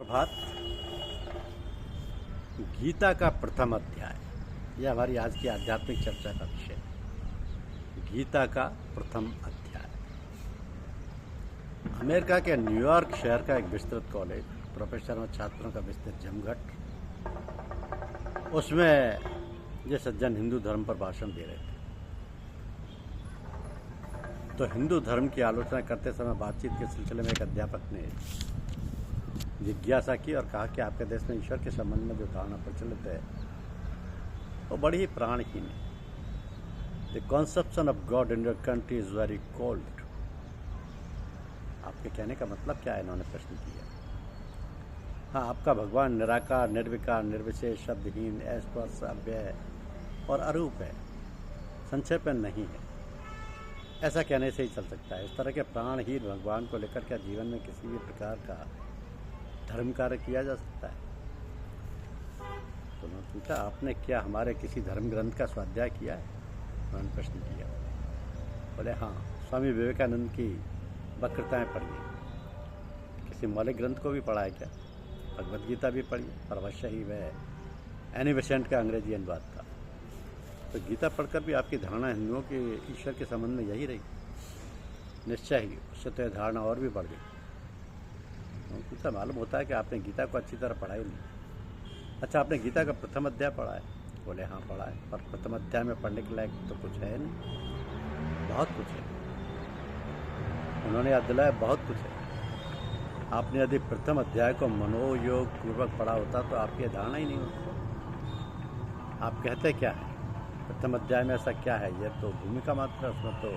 प्रभात। गीता का प्रथम अध्याय, यह हमारी आज की आध्यात्मिक चर्चा का विषय है। गीता का प्रथम अध्याय। अमेरिका के न्यूयॉर्क शहर का एक विस्तृत कॉलेज, प्रोफेसर और छात्रों का विस्तृत जमघट। उसमें ये सज्जन हिंदू धर्म पर भाषण दे रहे थे। तो हिंदू धर्म की आलोचना करते समय बातचीत के सिलसिले में एक अध्यापक ने जिज्ञासा की और कहा कि आपके देश में ईश्वर के संबंध में जो धारणा प्रचलित है वो बड़ी ही प्राणहीन है। The conception of God in your country is very cold. आपके कहने का मतलब क्या है? इन्होंने प्रश्न किया। हाँ, आपका भगवान निराकार, निर्विकार, निर्विशेष, शब्दहीन, अस्पर्श, अव्यय और अरूप है, संक्षेप में नहीं है। ऐसा कहने से ही चल सकता है। इस तरह के प्राणहीन भगवान को लेकर क्या जीवन में किसी भी प्रकार का धर्म कार्य किया जा सकता है? तो उन्होंने पूछा, आपने क्या हमारे किसी धर्म ग्रंथ का स्वाध्याय किया है? उन्होंने प्रश्न किया। बोले, हाँ, स्वामी विवेकानंद की वक्रताएं पढ़ी। किसी मौलिक ग्रंथ को भी पढ़ा है क्या? भगवद गीता भी पढ़ी, और अवश्य ही वह एनी बेसेंट का अंग्रेजी अनुवाद था। तो गीता पढ़कर भी आपकी धारणा हिंदुओं के ईश्वर के संबंध में यही रही? निश्चय ही, उससे तो यह धारणा और भी बढ़ गई। पूछा, मालूम होता है कि आपने गीता को अच्छी तरह पढ़ा ही नहीं। अच्छा, आपने गीता का प्रथम अध्याय पढ़ा है? बोले, हाँ पढ़ा है, पर प्रथम अध्याय में पढ़ने के लायक तो कुछ है नहीं। बहुत कुछ है। उन्होंने याद दिलाया, बहुत कुछ है। आपने यदि प्रथम अध्याय को मनोयोग पूर्वक पढ़ा होता तो आपकी यह धारणा ही नहीं होती। आप कहते क्या है? प्रथम अध्याय में ऐसा क्या है? यह तो भूमिका मात्र है, उसमें तो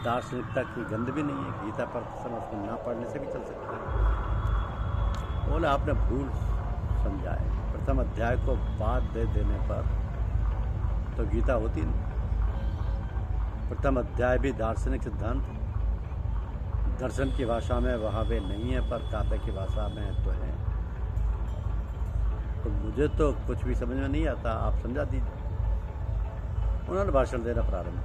दार्शनिकता की गंध भी नहीं है। गीता पर उसमें ना पढ़ने से भी चल सकता है। बोले, आपने भूल समझा है। प्रथम अध्याय को बाद दे देने पर तो गीता होती नहीं। प्रथम अध्याय भी दार्शनिक सिद्धांत है। दर्शन की भाषा में वहाँ वे नहीं है, पर काव्य की भाषा में तो है। तो मुझे तो कुछ भी समझ में नहीं आता, आप समझा दीजिए। उन्होंने भाषण देना प्रारंभ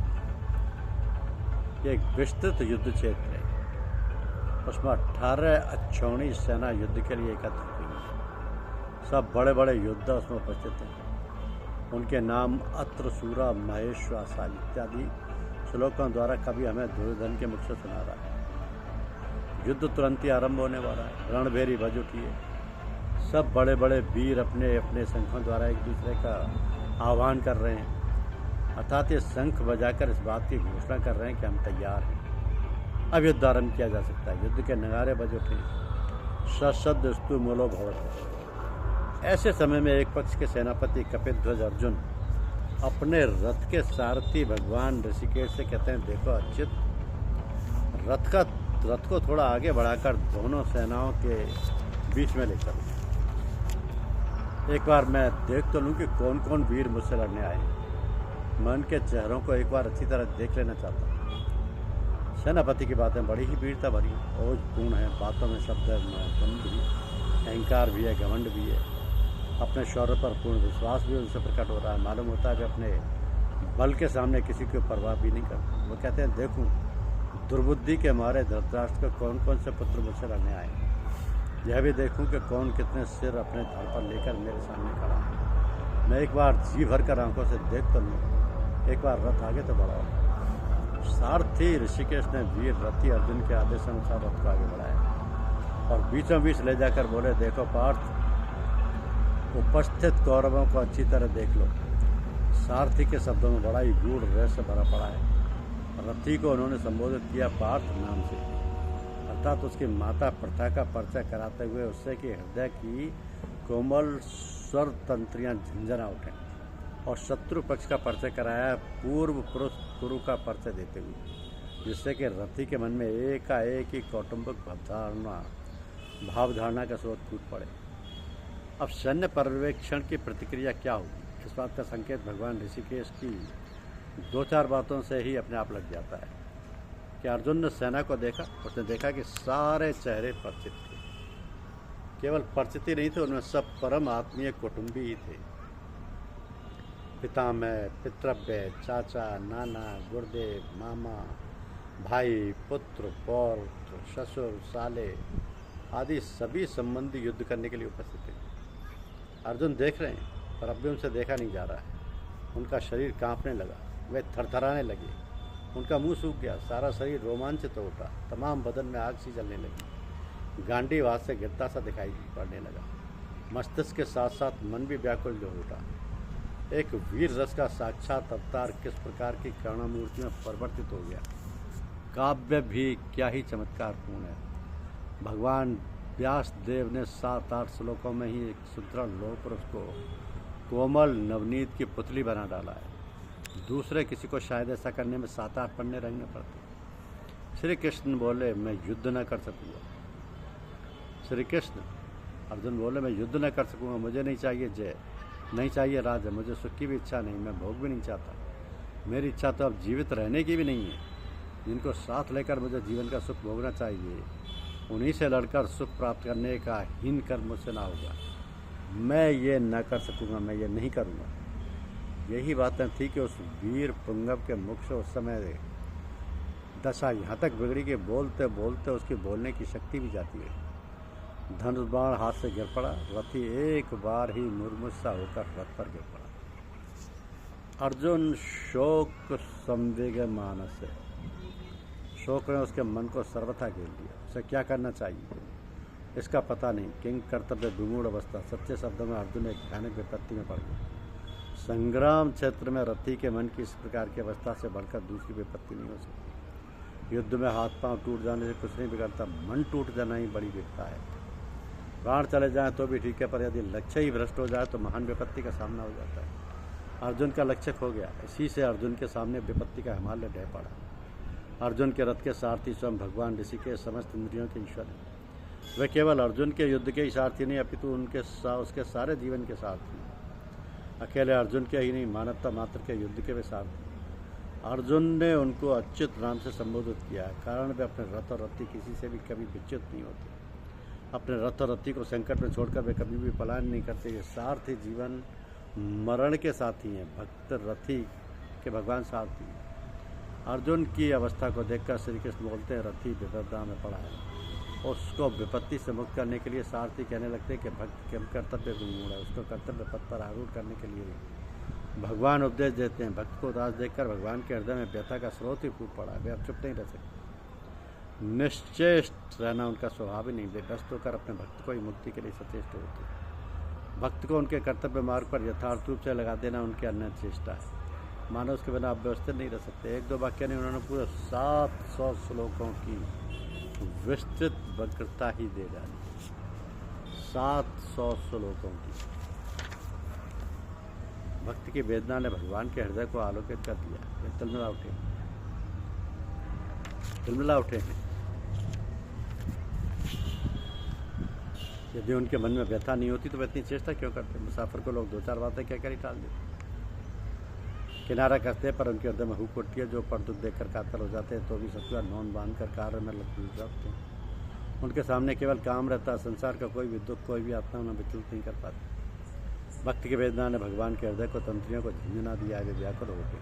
किया। एक विस्तृत युद्ध क्षेत्र है, उसमें 18 अक्षौणी सेना युद्ध के लिए एकत्र हुई। सब बड़े बड़े योद्धा उसमें उपस्थित हैं। उनके नाम अत्र, सूरा, महेश्वासा इत्यादि श्लोकों द्वारा कभी हमें दुर्योधन के मुख से सुना रहा है। युद्ध तुरंत ही आरंभ होने वाला है। रणभेरी बज उठी है। सब बड़े बड़े वीर अपने अपने शंखों द्वारा एक दूसरे का आह्वान कर रहे हैं, अर्थात ये शंख बजाकर इस बात की घोषणा कर रहे हैं कि हम तैयार हैं, अब युद्ध आरंभ किया जा सकता है। युद्ध के नगारे बज उठे। सशब्दस्तु मूलो भवत्। ऐसे समय में एक पक्ष के सेनापति कपिध्वज अर्जुन अपने रथ के सारथी भगवान ऋषिकेश से कहते हैं, देखो अच्युत, रथ को थोड़ा आगे बढ़ाकर दोनों सेनाओं के बीच में ले चलो। एक बार मैं देख तो लूँ कि कौन कौन वीर मुझसे लड़ने आए हैं। मैं उनके चेहरों को एक बार अच्छी तरह देख लेना चाहता हूँ। सेनापति की बातें बड़ी ही वीरता भरी, ओजपूर्ण है। बातों में शब्द भी, अहंकार भी है, घमंड भी है। अपने शौर्य पर पूर्ण विश्वास भी उनसे प्रकट हो रहा है। मालूम होता है कि अपने बल के सामने किसी की परवाह भी नहीं करते। वो कहते हैं, देखूं दुर्बुद्धि के मारे धृतराष्ट्र को कौन कौन से पुत्र मुझसे लड़ने आए। यह भी देखूं कि कौन कितने सिर अपने धड़ पर लेकर मेरे सामने खड़ा है। मैं एक बार जी भर कर आंखों से देख तो लूँ। एक बार रथ आगे तो बढ़ाओ। सारथी ऋषिकेश ने वीर रथी अर्जुन के आदेश अनुसार रथ को आगे बढ़ाया और बीचों बीच ले जाकर बोले, देखो पार्थ, उपस्थित कौरवों को अच्छी तरह देख लो। सारथी के शब्दों में बड़ा ही गूढ़ रहस्य भरा पड़ा है। रथी को उन्होंने संबोधित किया पार्थ नाम से, अर्थात उसकी माता प्रथा का परिचय कराते हुए उससे कि हृदय की कोमल स्वर तंत्रियां झंझना उठें, और शत्रु पक्ष का परिचय कराया पूर्व पुरुष गुरु का परिचय देते हुए, जिससे कि रथी के मन में एकाएक ही कौटुंबिक भावधारणा का स्रोत फूट पड़े। अब सैन्य पर्यवेक्षण की प्रतिक्रिया क्या होगी, इस बात का संकेत भगवान ऋषिकेश की 2-4 बातों से ही अपने आप लग जाता है। कि अर्जुन ने सेना को देखा, उसने देखा कि सारे चेहरे परिचित थे। केवल परिचित ही नहीं थे, उनमें सब परम आत्मीय कुटुंबी ही थे। पितामह, पितृव्य, चाचा, नाना, गुरुदेव, मामा, भाई, पुत्र, पौत्र, ससुर, साले, आदि सभी संबंधी युद्ध करने के लिए उपस्थित थे। अर्जुन देख रहे हैं पर अब भी उनसे देखा नहीं जा रहा है। उनका शरीर कांपने लगा, वे थरथराने लगे, उनका मुंह सूख गया, सारा शरीर रोमांचित हो उठा, तमाम बदन में आग सी जलने लगी, गांडीव हाथ से गिरता सा दिखाई पड़ने लगा, मस्तिष्क के साथ साथ मन भी व्याकुल हो उठा। एक वीर रस का साक्षात अवतार किस प्रकार की करुणामूर्ति में परिवर्तित हो गया। काव्य भी क्या ही चमत्कारपूर्ण है। भगवान व्यास देव ने 7-8 श्लोकों में ही एक सुदृढ़ लौह पुरुष को कोमल नवनीत की पुतली बना डाला है। दूसरे किसी को शायद ऐसा करने में 7-8 पन्ने रंगने पड़ते। श्री कृष्ण बोले मैं युद्ध न कर सकूँगा। श्री कृष्ण अर्जुन बोले मैं युद्ध न कर सकूँगा, मुझे नहीं चाहिए जय, नहीं चाहिए राज्य, मुझे सुख की भी इच्छा नहीं, मैं भोग भी नहीं चाहता। मेरी इच्छा तो अब जीवित रहने की भी नहीं है। जिनको साथ लेकर मुझे जीवन का सुख भोगना चाहिए, उन्हीं से लड़कर सुख प्राप्त करने का हीन कर्म मुझसे ना होगा। मैं ये न कर सकूँगा, मैं ये नहीं करूँगा। यही बातें थी कि उस वीर पुंगव के मुख से उस समय दशा यहाँ तक बिगड़ी कि बोलते बोलते उसकी बोलने की शक्ति भी जाती है। धनुष बाण हाथ से गिर पड़ा, रथी एक बार ही मुरमुस्सा होकर रथ पर गिर पड़ा। अर्जुन शोक संवेग मानस है। शोक ने उसके मन को सर्वथा घेर लिया। उसे क्या करना चाहिए इसका पता नहीं। किंग कर्तव्य विमूढ़ अवस्था। सच्चे शब्दों में अर्जुन एक भयानक विपत्ति में पड़ गया। संग्राम क्षेत्र में रथी के मन की इस प्रकार की अवस्था से बढ़कर दूसरी विपत्ति नहीं हो सकती। युद्ध में हाथ पांव टूट जाने से कुछ नहीं बिगड़ता, मन टूट जाना ही बड़ी विपत्ता है। प्राण चले जाएं तो भी ठीक है, पर यदि लक्ष्य ही भ्रष्ट हो जाए तो महान विपत्ति का सामना हो जाता है। अर्जुन का लक्ष्य खो गया। इसी से अर्जुन के सामने विपत्ति का हिमालय ढह पड़ा। अर्जुन के रथ के सारथी स्वयं भगवान ऋषि के समस्त इंद्रियों के ईश्वर हैं। वे केवल अर्जुन के युद्ध के ही सारथी नहीं, अपितु उसके सारे जीवन के सारथी हैं। अकेले अर्जुन के ही नहीं, मानवता मात्र के युद्ध के वे सारथी। अर्जुन ने उनको अच्युत नाम से संबोधित किया है, कारण वे अपने रथ और रथी किसी से भी कभी विच्युत नहीं होते। अपने रथ और रथी को संकट में छोड़कर वे कभी भी पलायन नहीं करते। ये सारथी जीवन मरण के साथी हैं, भक्त रथी के भगवान सारथी हैं। अर्जुन की अवस्था को देखकर श्री कृष्ण बोलते हैं रथी विपदा में पड़ा है। उसको विपत्ति से मुक्त करने के लिए सारथी कहने लगते हैं कि भक्त के कर्तव्य विमूढ़ है, उसको कर्तव्य पथ पर आरूढ़ करने के लिए भगवान उपदेश देते हैं। भक्त को उदास देखकर भगवान के हृदय में व्यथा का स्रोत ही फूट पड़ा। वे अब चुप नहीं रह सकते। निश्चेष्ट रहना उनका स्वभाव ही नहीं। वे व्यस्त होकर अपने भक्त को ही मुक्ति के लिए सचेष्ट होते हैं। भक्त को उनके कर्तव्य मार्ग पर यथार्थ रूप से लगा देना उनकी अन्य चेष्टा है। मानो उसके बिना आप व्यवस्थित नहीं रह सकते। एक दो वाक्य नहीं, उन्होंने पूरे 700 श्लोकों की विस्तृत वक्रता ही दे डाली। 700 श्लोकों की भक्त की वेदना ने भगवान के हृदय को आलोकित कर दिया। वे तिलमिला उठे हैं। यदि उनके मन में व्यथा नहीं होती तो वे इतनी चेष्टा क्यों करते। मुसाफिर को लोग 2-4 बातें कहकर ही टाल देते, किनारा करते, पर उनके हृदय में हुक उठती है। जो पर दुख देखकर कातर हो जाते हैं तो भी सत्या नौन बांध कर कार्य में लग जाते हैं। उनके सामने केवल काम रहता है, संसार का कोई भी दुख, कोई भी आत्मा उन्हें विचलित नहीं कर पाती। भक्त की वेदना ने भगवान के हृदय को तंत्रियों को झंझना दिया है। वे व्याकुल हो गए।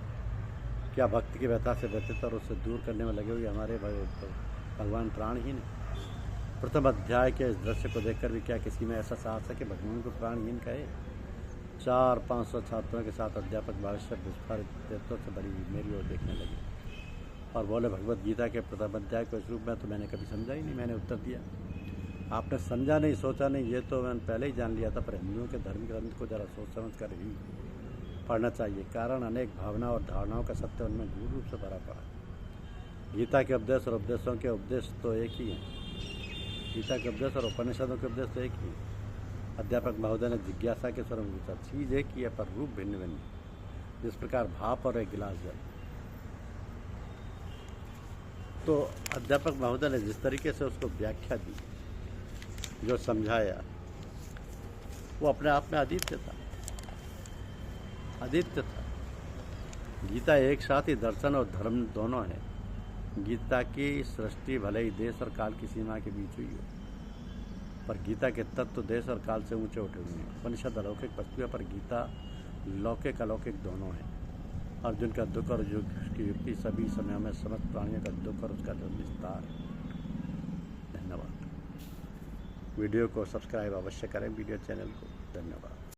क्या भक्त की व्यथा से व्यथित और उससे दूर करने में लगे हुए हमारे भगवान प्राणहीन है। प्रथम अध्याय के इस दृश्य को देखकर भी क्या किसी में ऐसा साहस है कि भगवान को प्राणहीन कहे। 400-500 छात्रों के साथ अध्यापक बालेश्वर विस्फारित नेत्रों से बड़ी मेरी ओर देखने लगे और बोले भगवत गीता के प्रथम अध्याय को इस रूप में तो मैंने कभी समझा ही नहीं। मैंने उत्तर दिया, आपने समझा नहीं, सोचा नहीं, ये तो मैंने पहले ही जान लिया था, पर हिंदुओं के धर्म ग्रंथ को जरा सोच समझ कर ही पढ़ना चाहिए। कारण अनेक भावना और धारणाओं का सत्य उनमें गूढ़ रूप से भरा पड़ा। गीता के उपदेश और उपदेशों के उपदेश तो एक ही हैं। गीता के उपदेश और उपनिषदों के उपदेश तो एक ही। अध्यापक महोदय ने जिज्ञासा के स्वर में पूछा, चीज़ एक ही है पर रूप भिन्न भिन्न, जिस प्रकार भाप और एक गिलास जल। तो अध्यापक महोदय ने जिस तरीके से उसको व्याख्या दी, जो समझाया, वो अपने आप में अद्वितीय था। गीता एक साथ ही दर्शन और धर्म दोनों है। गीता की सृष्टि भले ही देश और काल की सीमा के बीच हुई हो, पर गीता के तत्व देश और काल से ऊंचे उठे हुए हैं। उपनिषद अलौकिक वस्तु है, पर गीता लौकिक अलौकिक दोनों है। अर्जुन का दुख और युग की युक्ति सभी समयों में समस्त प्राणियों का दुख और उसका जो विस्तार है। धन्यवाद। वीडियो को सब्सक्राइब अवश्य करें वीडियो चैनल को। धन्यवाद।